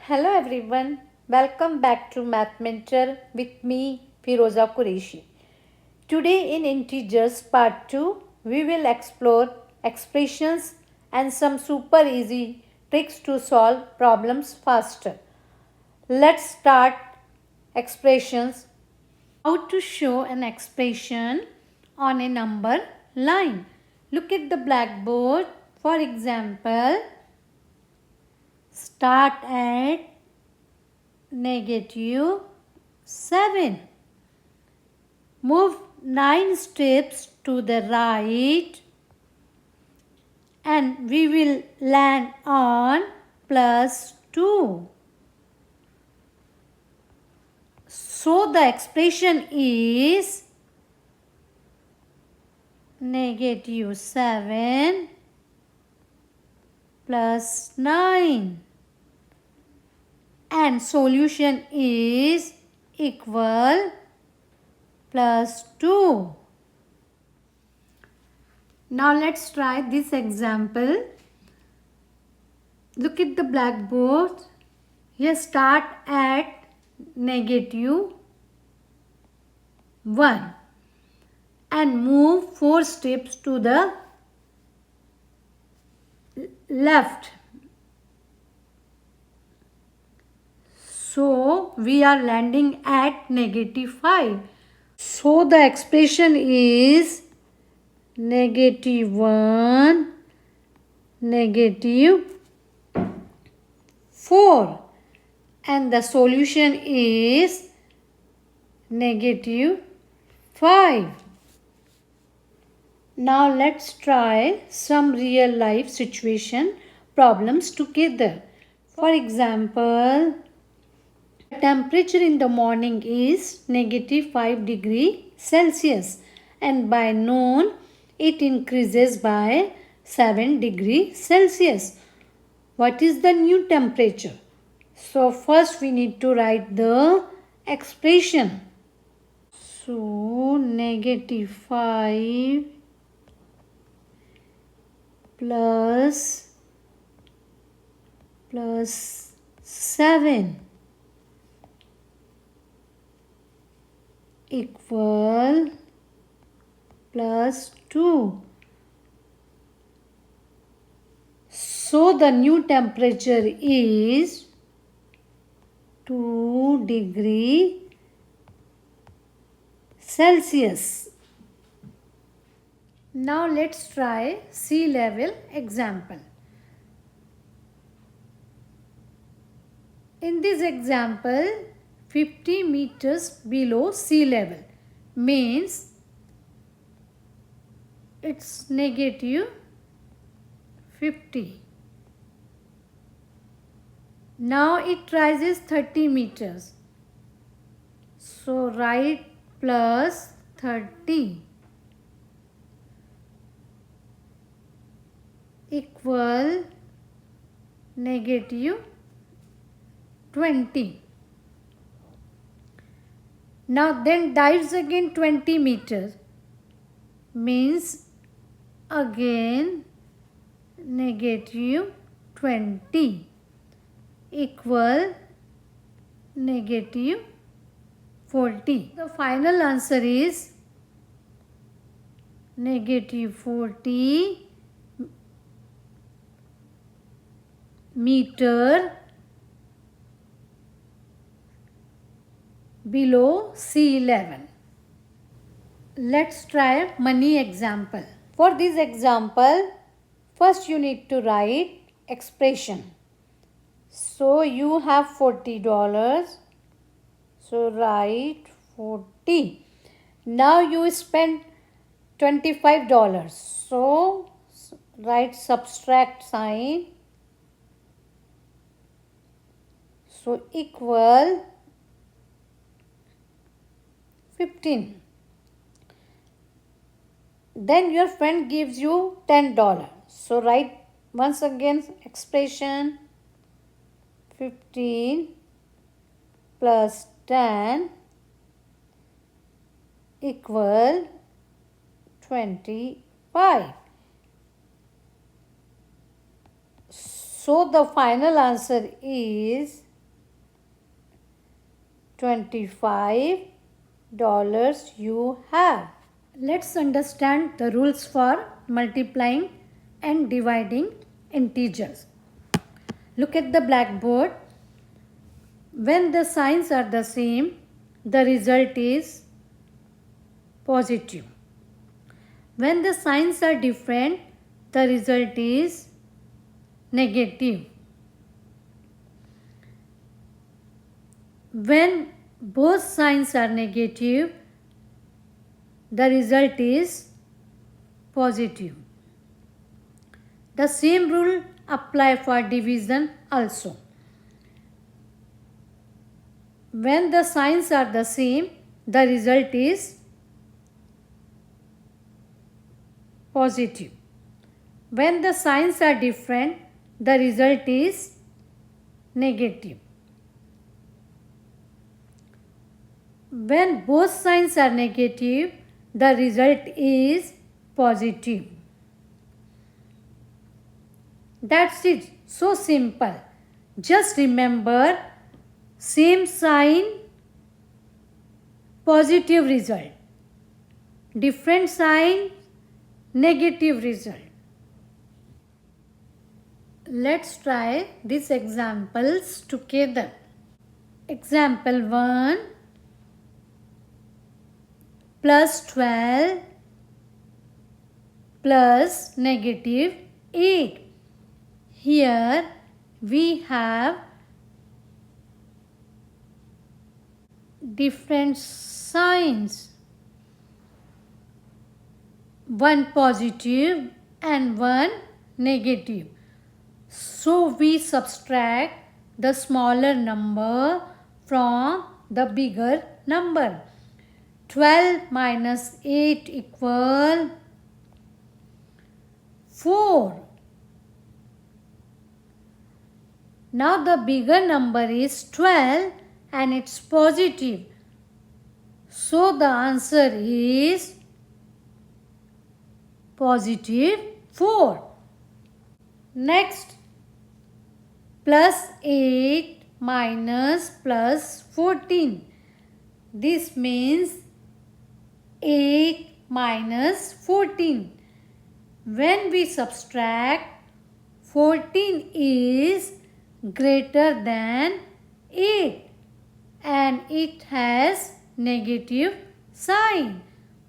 Hello everyone, welcome back to Math Mentor with me Firoza Qureshi. Today in Integers Part 2, we will explore expressions and some super easy tricks to solve problems faster. Let's start expressions. How to show an expression on a number line. Look at the blackboard. For example, start at -7. Move 9 steps to the right and we will land on +2. So the expression is -7 plus 9. And solution is equal +2. Now let's try this example. Look at the blackboard. Here start at -1 and move 4 steps to the left. So we are landing at -5. So the expression is -1, -4 and the solution is -5. Now let's try some real life situation problems together. For example, temperature in the morning is -5 degrees Celsius and by noon it increases by 7 degrees Celsius. What is the new temperature? So first we need to write the expression. So -5 plus 7 equal +2. So the new temperature is 2 degrees Celsius. Now let's try sea level example. In this example, 50 meters below sea level means it's -50. Now it rises 30 meters. So write +30 equal -20. Now then dives again 20 meters means again -20 equal -40. The final answer is -40 meter below sea level. Let's try money example. For this example, first you need to write expression. So you have $40. So write 40. Now you spend $25. So write subtract sign. So equal 15. Then your friend gives you $10. So write once again expression 15 plus 10 equal 25. So the final answer is $25 you have. Let's understand the rules for multiplying and dividing integers. Look at the blackboard. When the signs are the same, the result is positive. When the signs are different, the result is negative. When both signs are negative, the result is positive. The same rule applies for division also. When the signs are the same, the result is positive. When the signs are different, the result is negative. When both signs are negative, the result is positive. That's it. So simple. Just remember, same sign, positive result. Different sign, negative result. Let's try these examples together. Example 1, plus 12 plus negative 8. Here we have different signs, one positive and one negative. So we subtract the smaller number from the bigger number. 12 minus 8 equal 4. Now the bigger number is 12 and it's positive. So the answer is positive 4. Next, plus 8 minus plus 14. This means 8 minus 14. When we subtract, 14 is greater than 8 and it has negative sign.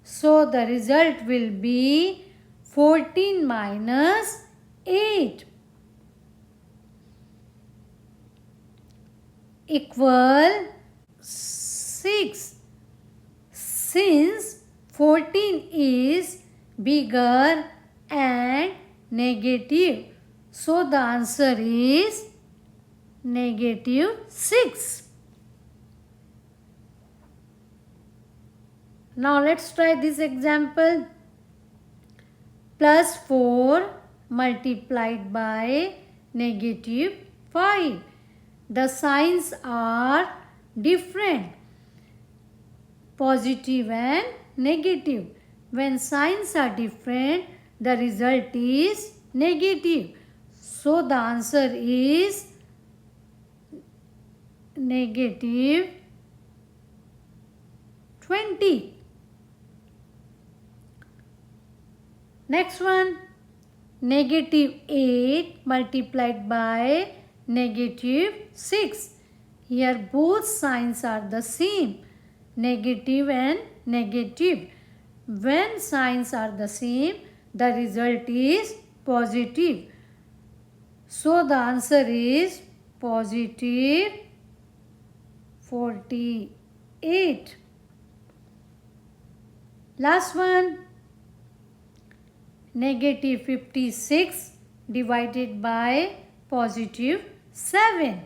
So the result will be 14 minus 8 equal 6. Since 14 is bigger and negative, so the answer is negative 6. Now let's try this example. Plus 4 multiplied by negative 5. The signs are different, positive and negative. When signs are different, the result is negative. So the answer is negative 20. Next one, negative 8 multiplied by negative 6. Here both signs are the same, negative and negative. When signs are the same, the result is positive. So the answer is positive 48. Last one, negative 56 divided by positive 7.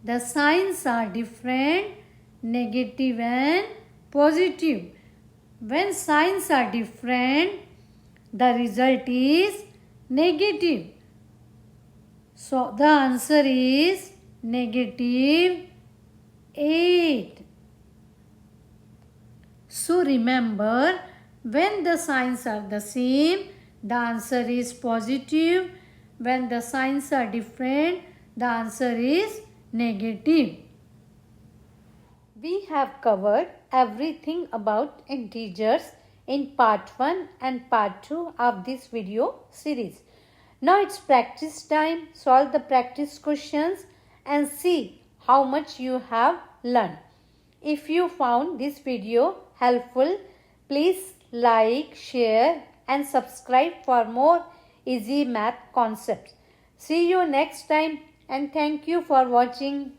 The signs are different, negative and positive. When signs are different, the result is negative. So the answer is negative 8. So remember, when the signs are the same, the answer is positive. When the signs are different, the answer is negative. We have covered everything about integers in part 1 and part 2 of this video series. Now it's practice time. Solve the practice questions and see how much you have learned. If you found this video helpful, please like, share and subscribe for more easy math concepts. See you next time and thank you for watching.